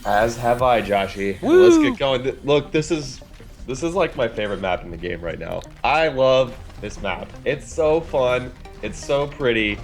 As have I, Joshy. Woo! Let's get going. Look, this is like my favorite map in the game right now. I love this map. It's so fun. It's so pretty.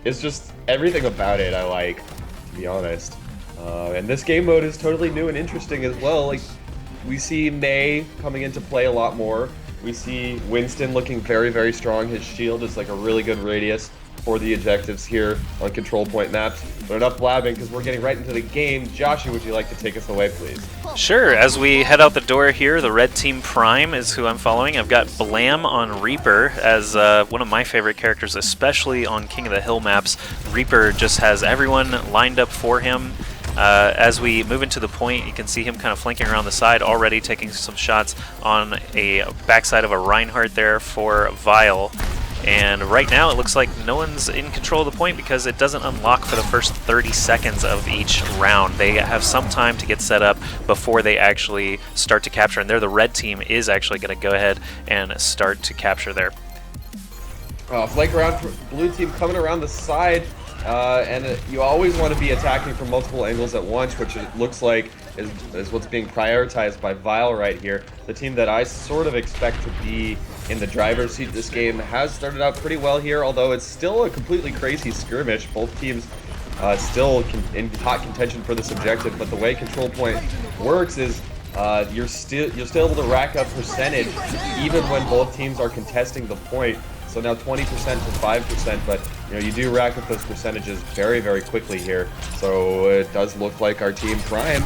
It's just everything about it I like, to be honest. And this game mode is totally new and interesting as well. Like, we see May coming into play a lot more. We see Winston looking very, very strong. His shield is like a really good radius for the objectives here on control point maps. But enough blabbing because we're getting right into the game. Joshy, would you like to take us away, please? Sure, as we head out the door here, the red team Prime is who I'm following. I've got Blam on Reaper as one of my favorite characters, especially on King of the Hill maps. Reaper just has everyone lined up for him. As we move into the point, you can see him kind of flanking around the side, already taking some shots on a backside of a Reinhardt there for Vile. And right now it looks like no one's in control of the point because it doesn't unlock for the first 30 seconds of each round. They have some time to get set up before they actually start to capture, and there the red team is actually going to go ahead and start to capture there. Flank around for blue team coming around the side, and you always want to be attacking from multiple angles at once, which it looks like is what's being prioritized by Vile right here. The team that I sort of expect to be in the driver's seat this game has started out pretty well here, although it's still a completely crazy skirmish. Both teams still in hot contention for this objective, but the way control point works is you're still able to rack up percentage even when both teams are contesting the point. So now 20% to 5%, but you do rack up those percentages very, very quickly here. So it does look like our team Prime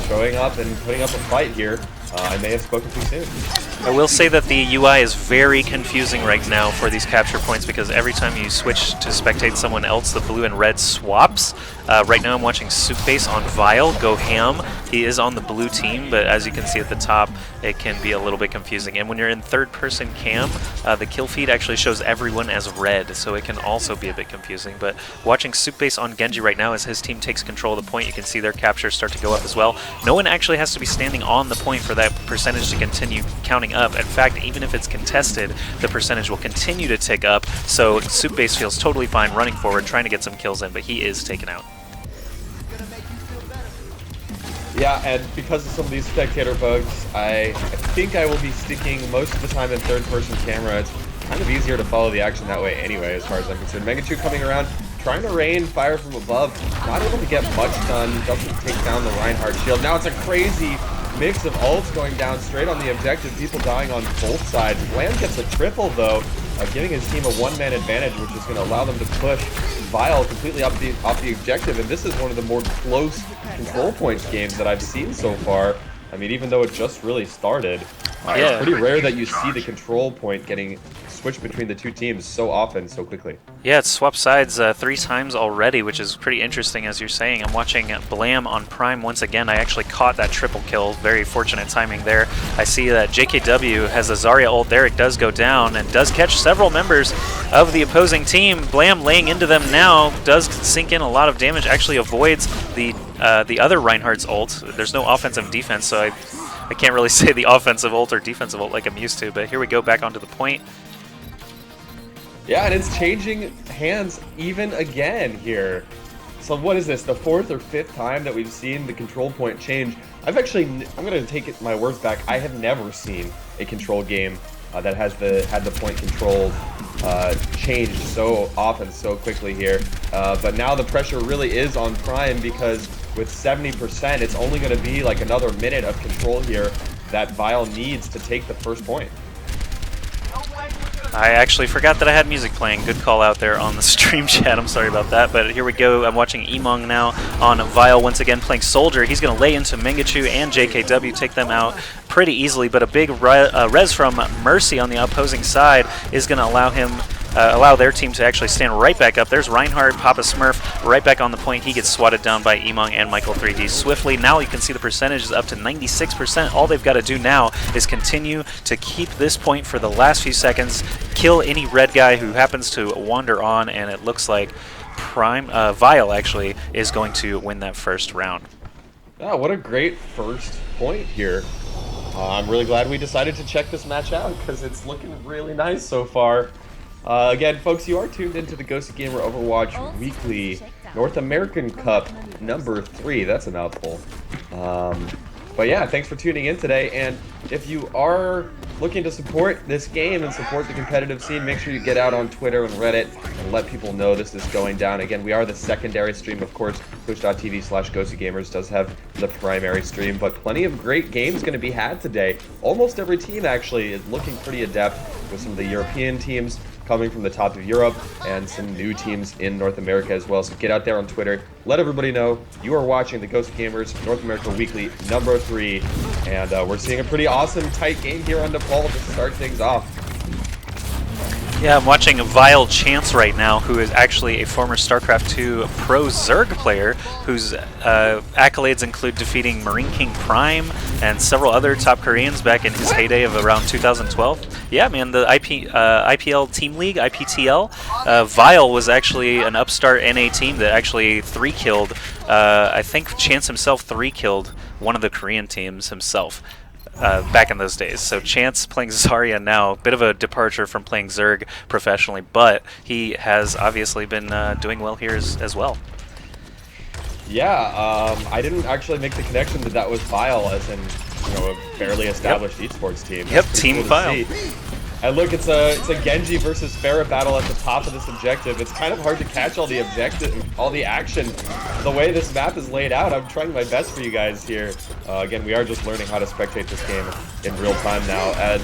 showing up and putting up a fight here. I may have spoken too soon. I will say that the UI is very confusing right now for these capture points because every time you switch to spectate someone else, the blue and red swaps. Right now I'm watching Soupbase on Vile go ham. He is on the blue team, but as you can see at the top, it can be a little bit confusing. And when you're in third-person cam, the kill feed actually shows everyone as red, so it can also be a bit confusing. But watching Soupbase on Genji right now as his team takes control of the point, you can see their captures start to go up as well. No one actually has to be standing on the point for that percentage to continue counting up. In fact, even if it's contested, the percentage will continue to tick up. So Soupbase feels totally fine running forward, trying to get some kills in, but he is taken out. Yeah, and because of some of these spectator bugs, I think I will be sticking most of the time in third-person camera. It's kind of easier to follow the action that way anyway, as far as I'm concerned. Megachu coming around, trying to rain fire from above, not able to get much done, doesn't take down the Reinhardt shield. Now it's a crazy mix of ults going down straight on the objective, people dying on both sides. Blam gets a triple though, giving his team a one-man advantage, which is going to allow them to push Vile completely off the objective, and this is one of the more close control points games that I've seen so far. I mean, even though it just really started, it's pretty rare that you see the control point getting switched between the two teams so often, so quickly. Yeah, it's swapped sides 3 times already, which is pretty interesting, as you're saying. I'm watching Blam on Prime once again. I actually caught that triple kill. Very fortunate timing there. I see that JKW has a Zarya ult there. It does go down and does catch several members of the opposing team. Blam laying into them now does sink in a lot of damage. Actually avoids the other Reinhardt's ult. There's no offensive defense, so I can't really say the offensive ult or defensive ult like I'm used to. But here we go back onto the point. Yeah, and it's changing hands even again here. So what is this, the 4th or 5th time that we've seen the control point change? I'm going to take my words back. I have never seen a control game that has had the point control changed so often, so quickly here. But now the pressure really is on Prime because with 70%, it's only going to be like another minute of control here that Vile needs to take the first point. I actually forgot that I had music playing. Good call out there on the stream chat. I'm sorry about that. But here we go. I'm watching Emong now on Vile once again playing Soldier. He's going to lay into Mingachu and JKW, take them out pretty easily. But a big res from Mercy on the opposing side is going to allow their team to actually stand right back up. There's Reinhardt, Papa Smurf, right back on the point. He gets swatted down by Emong and Michael 3D swiftly. Now you can see the percentage is up to 96%. All they've got to do now is continue to keep this point for the last few seconds, kill any red guy who happens to wander on, and it looks like Vile actually is going to win that first round. Oh, what a great first point here. I'm really glad we decided to check this match out because it's looking really nice so far. Again, folks, you are tuned into the GosuGamer Overwatch weekly North American Cup #3. That's a mouthful. But yeah, thanks for tuning in today. And if you are looking to support this game and support the competitive scene, make sure you get out on Twitter and Reddit and let people know this is going down. Again, we are the secondary stream, of course. Twitch.tv/GosuGamers does have the primary stream, but plenty of great games going to be had today. Almost every team actually is looking pretty adept, with some of the European teams coming from the top of Europe and some new teams in North America as well. So get out there on Twitter, let everybody know you are watching the GosuGamers North America Weekly #3, and we're seeing a pretty awesome tight game here on Nepal to start things off. Yeah, I'm watching Vile Chance right now, who is actually a former StarCraft 2 pro Zerg player, whose accolades include defeating Marine King Prime and several other top Koreans back in his heyday of around 2012. Yeah, man, the IPL Team League, IPTL, Vile was actually an upstart NA team that actually 3-killed, I think Chance himself 3-killed one of the Korean teams himself. Back in those days. So Chance playing Zarya now, bit of a departure from playing Zerg professionally, but he has obviously been doing well here as well. Yeah, I didn't actually make the connection that was Vile, as in, you know, a fairly established esports team. Yep, Team cool Vile. And look, it's a Genji versus Pharah battle at the top of this objective. It's kind of hard to catch all the action. The way this map is laid out, I'm trying my best for you guys here. Again, we are just learning how to spectate this game in real time now. And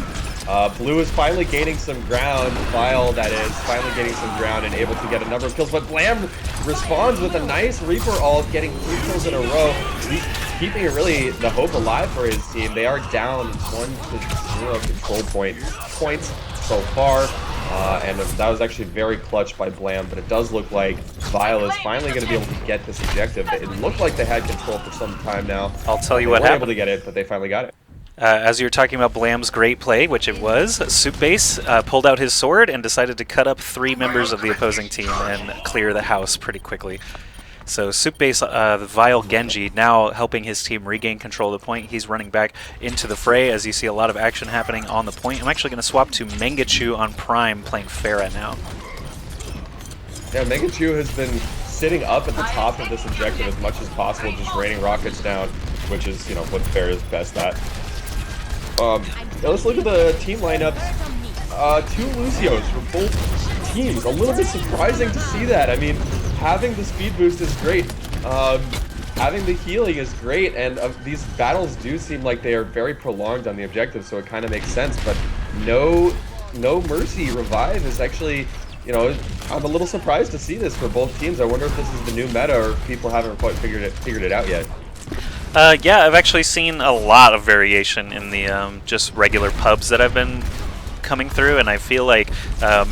Blue is finally gaining some ground. Vile, that is, finally getting some ground and able to get a number of kills. But Blam responds with a nice Reaper ult, getting 3 kills in a row. He's keeping it really the hope alive for his team. They are down 1-0 control points so far. And that was actually very clutch by Blam, but it does look like Vile is finally going to be able to get this objective. It looked like they had control for some time now. I'll tell you what happened. They were happened. able to get it, but they finally got it. As you were talking about Blam's great play, which it was, Soupbase pulled out his sword and decided to cut up 3 members of the opposing team and clear the house pretty quickly. So Soupbase, the Vile Genji, now helping his team regain control of the point. He's running back into the fray as you see a lot of action happening on the point. I'm actually going to swap to Mangachu on Prime, playing Pharah now. Yeah, Mangachu has been sitting up at the top of this objective as much as possible, just raining rockets down, which is, you know, what Pharah is best at. Now let's look at the team lineups. 2 Lucios for both teams. A little bit surprising to see that. I mean, having the speed boost is great. Having the healing is great, and these battles do seem like they are very prolonged on the objective, so it kind of makes sense. But no Mercy revive is actually, you know, I'm a little surprised to see this for both teams. I wonder if this is the new meta or if people haven't quite figured it out yet. Yeah, I've actually seen a lot of variation in the just regular pubs that I've been coming through, and I feel like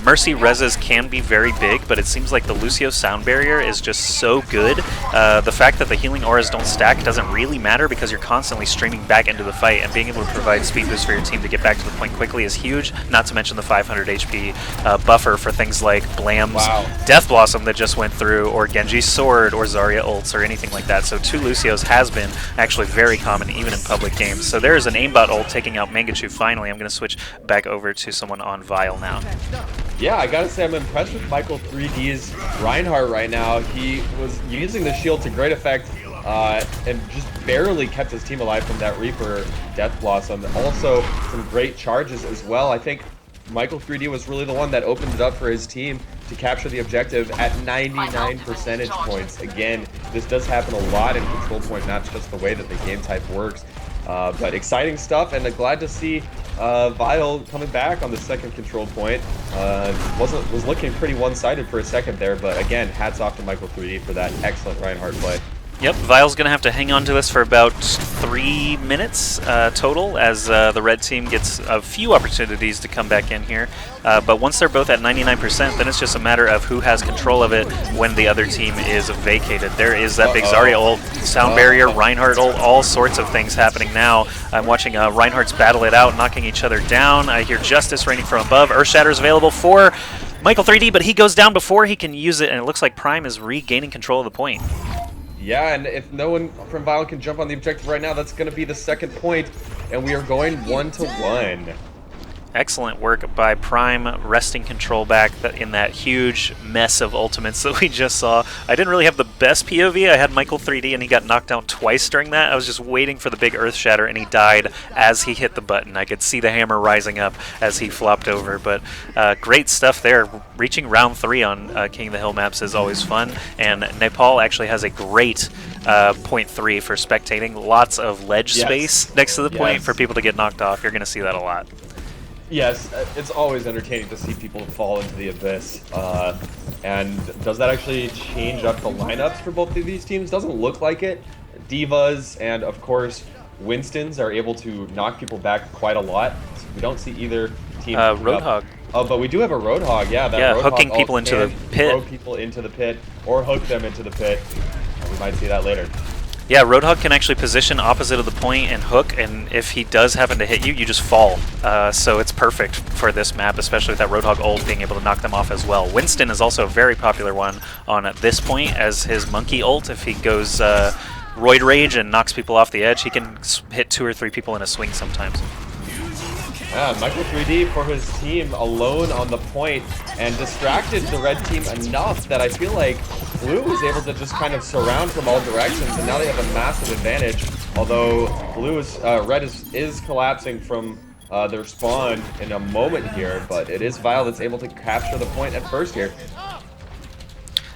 Mercy reses can be very big, but it seems like the Lucio sound barrier is just so good. The fact that the healing auras don't stack doesn't really matter because you're constantly streaming back into the fight, and being able to provide speed boost for your team to get back to the point quickly is huge, not to mention the 500 HP buffer for things like Blam's Death Blossom that just went through, or Genji's Sword, or Zarya ults, or anything like that. So 2 Lucios has been actually very common even in public games. So there is an aimbot ult taking out Mangachu finally. I'm going to switch back over to someone on Vile now. Yeah, I gotta say I'm impressed with Michael 3D's Reinhardt right now. He was using the shield to great effect and just barely kept his team alive from that Reaper Death Blossom. Also, some great charges as well. I think Michael 3D was really the one that opened it up for his team to capture the objective at 99 percentage points. Again, this does happen a lot in control point maps, just the way that the game type works. But exciting stuff, and glad to see Vile coming back on the second control point. Was looking pretty one-sided for a second there, but again, hats off to Michael 3D for that excellent Reinhardt play. Yep, Vile's going to have to hang on to this for about 3 minutes total as the red team gets a few opportunities to come back in here. But once they're both at 99%, then it's just a matter of who has control of it when the other team is vacated. There is that big Zarya ult, sound barrier, Reinhardt ult, all sorts of things happening now. I'm watching Reinhardt's battle it out, knocking each other down. I hear Justice raining from above. Earthshatter is available for Michael 3D, but he goes down before he can use it, and it looks like Prime is regaining control of the point. Yeah, and if no one from Vile can jump on the objective right now, that's going to be the second point, and we are going 1-1. Excellent work by Prime, wresting control back in that huge mess of ultimates that we just saw. I didn't really have the best POV. I had Michael 3D and he got knocked down twice during that. I was just waiting for the big earth shatter and he died as he hit the button. I could see the hammer rising up as he flopped over, but great stuff there. Reaching round 3 on King of the Hill maps is always fun, and Nepal actually has a great point 3 for spectating. Lots of ledge space next to the point for people to get knocked off. You're going to see that a lot. Yes, it's always entertaining to see people fall into the abyss. And does that actually change up the lineups for both of these teams? Doesn't look like it. Divas and, of course, Winstons are able to knock people back quite a lot. We don't see either team. Roadhog. Oh, but we do have a Roadhog, yeah. That Roadhog hooking people into the pit. Throw people into the pit, or hook them into the pit. We might see that later. Yeah, Roadhog can actually position opposite of the point and hook, and if he does happen to hit you, you just fall. So it's perfect for this map, especially with that Roadhog ult being able to knock them off as well. Winston is also a very popular one on this point as his monkey ult. If he goes Roid Rage and knocks people off the edge, he can hit 2 or 3 people in a swing sometimes. Yeah, Michael 3D for his team alone on the point and distracted the red team enough that I feel like Blue was able to just kind of surround from all directions, and now they have a massive advantage. Although red is collapsing from their spawn in a moment here, but it is Vile that's able to capture the point at first here.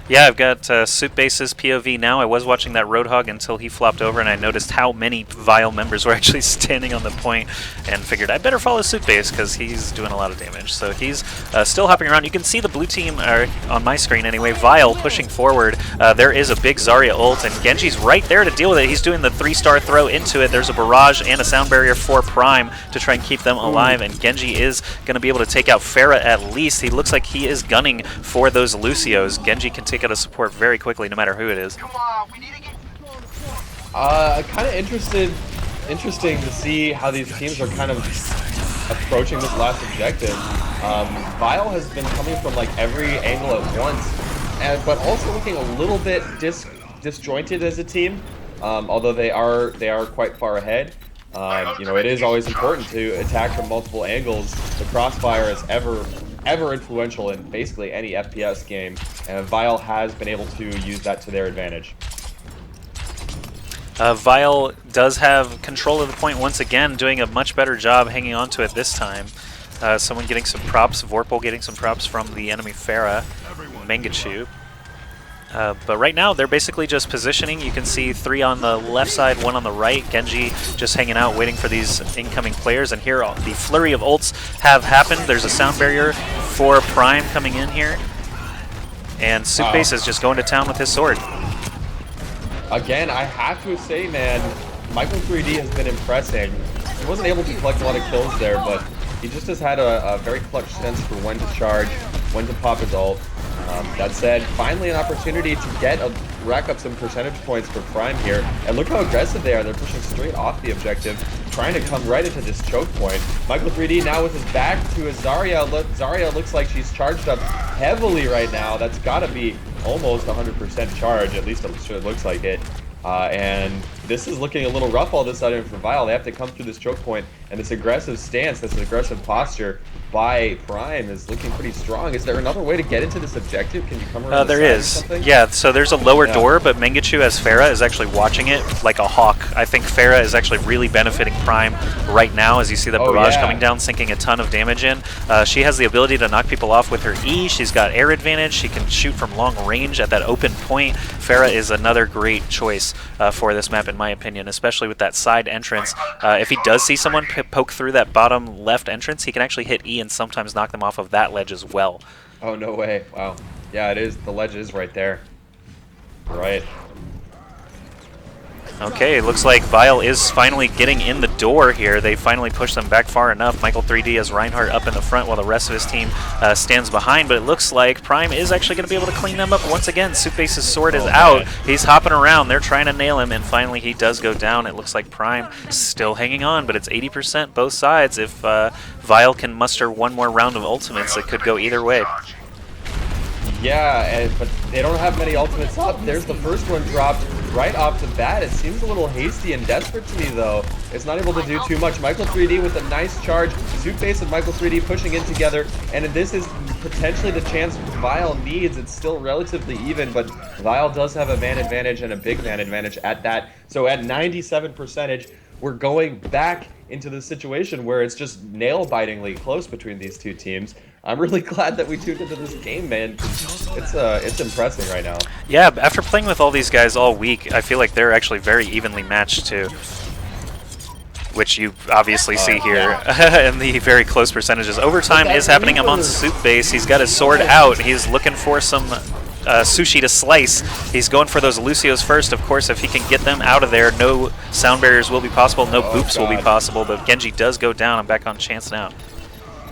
Yeah, I've got Soup Base's POV now. I was watching that Roadhog until he flopped over, and I noticed how many Vile members were actually standing on the point, and figured I better follow Soup Base because he's doing a lot of damage. So he's still hopping around. You can see the blue team, on my screen anyway, Vile pushing forward. There is a big Zarya ult, and Genji's right there to deal with it. He's doing the 3-star throw into it. There's a barrage and a sound barrier for Prime to try and keep them alive, and Genji is going to be able to take out Pharah at least. He looks like he is gunning for those Lucios. Genji can take out a support very quickly, no matter who it is. Kind of interesting to see how these teams are kind of approaching this last objective. Vile has been coming from like every angle at once, but also looking a little bit disjointed as a team. Although they are quite far ahead. You know, it is always important to attack from multiple angles. The crossfire is ever influential in basically any FPS game, and Vile has been able to use that to their advantage. Vile does have control of the point once again, doing a much better job hanging on to it this time. Someone getting some props, Vorpal getting some props from the enemy Pharah, Mangachu. But right now, they're basically just positioning. You can see 3 on the left side, 1 on the right. Genji just hanging out, waiting for these incoming players. And here, the flurry of ults have happened. There's a sound barrier for Prime coming in here. And Soup Base is just going to town with his sword. Again, I have to say, man, Michael 3D has been impressing. He wasn't able to collect a lot of kills there, but he just has had a very clutch sense for when to charge, when to pop his ult. That said, finally an opportunity to rack up some percentage points for Prime here. And look how aggressive they are. They're pushing straight off the objective, trying to come right into this choke point. Michael 3D now with his back to his Zarya. Zarya looks like she's charged up heavily right now. That's got to be almost 100% charge. At least it looks like it. And this is looking a little rough all of a sudden for Vile. They have to come through this choke point, and this aggressive stance, this aggressive posture by Prime is looking pretty strong. Is there another way to get into this objective? Can you come around the there side or is. something? Yeah, so there's a lower door, but Mangachu as Pharah is actually watching it like a hawk. I think Pharah is actually really benefiting Prime right now as you see the barrage coming down, sinking a ton of damage in. She has the ability to knock people off with her E. She's got air advantage. She can shoot from long range at that open point. Pharah is another great choice for this map in my opinion, especially with that side entrance. If he does see someone poke through that bottom left entrance, he can actually hit E and sometimes knock them off of that ledge as well. Oh, no way. Wow. Yeah, it is. The ledge is right there. Right. Okay, it looks like Vile is finally getting in the door here. They finally pushed them back far enough. Michael 3D has Reinhardt up in the front while the rest of his team stands behind, but it looks like Prime is actually going to be able to clean them up once again. Soup Base's sword is out. He's hopping around. They're trying to nail him, and finally he does go down. It looks like Prime still hanging on, but it's 80% both sides. If Vile can muster one more round of ultimates, it could go either way. Yeah, but they don't have many ultimates up. There's the first one dropped. right off the bat. It seems a little hasty and desperate to me, though. It's not able to do too much. Michael 3D with a nice charge. Suitbase and Michael 3D pushing in together. And this is potentially the chance Vile needs. It's still relatively even, but Vile does have a man advantage and a big man advantage at that. So at 97%, we're going back into the situation where it's just nail-bitingly close between these two teams. I'm really glad that we tuned into this game, man. It's impressive right now. Yeah, after playing with all these guys all week, I feel like they're actually very evenly matched too. Which you obviously see here in the very close percentages. Overtime is happening among Soup Base. He's got his sword out. He's looking for some sushi to slice. He's going for those Lucios first. Of course, if he can get them out of there, no sound barriers will be possible, no boops will be possible, but Genji does go down. I'm back on chance now.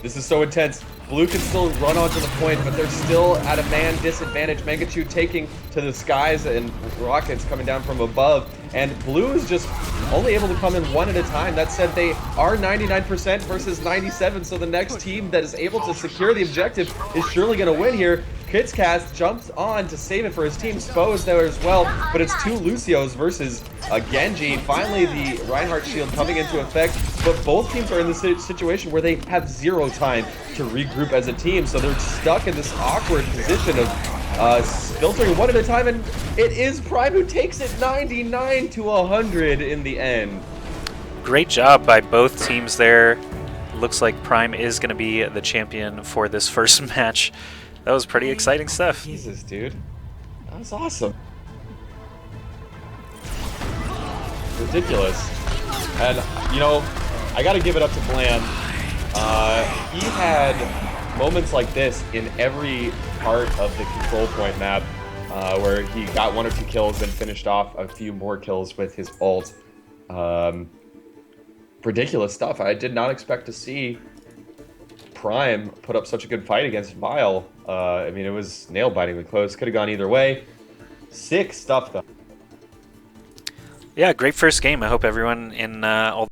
This is so intense. Blue can still run onto the point, but they're still at a man disadvantage. Mangachu taking to the skies and rockets coming down from above. And Blue is just only able to come in one at a time. That said, they are 99% versus 97, so the next team that is able to secure the objective is surely going to win here. Kidscast jumps on to save it for his team. Spo is there as well, but it's two Lucios versus Genji. Finally, the Reinhardt shield coming into effect, but both teams are in this situation where they have zero time to regroup as a team, so they're stuck in this awkward position of filtering one at a time, and it is Prime who takes it 99 to 100 in the end. Great job by both teams there. Looks like Prime is going to be the champion for this first match. That was pretty exciting stuff. Jesus, dude. That was awesome. Ridiculous. And, you know, I gotta give it up to Bland. He had moments like this in every part of the control point map where he got 1 or 2 kills and finished off a few more kills with his ult. Ridiculous stuff. I did not expect to see Prime put up such a good fight against Vile. I mean, it was nail-bitingly close. Could have gone either way. Sick stuff, though. Yeah, great first game. I hope everyone in all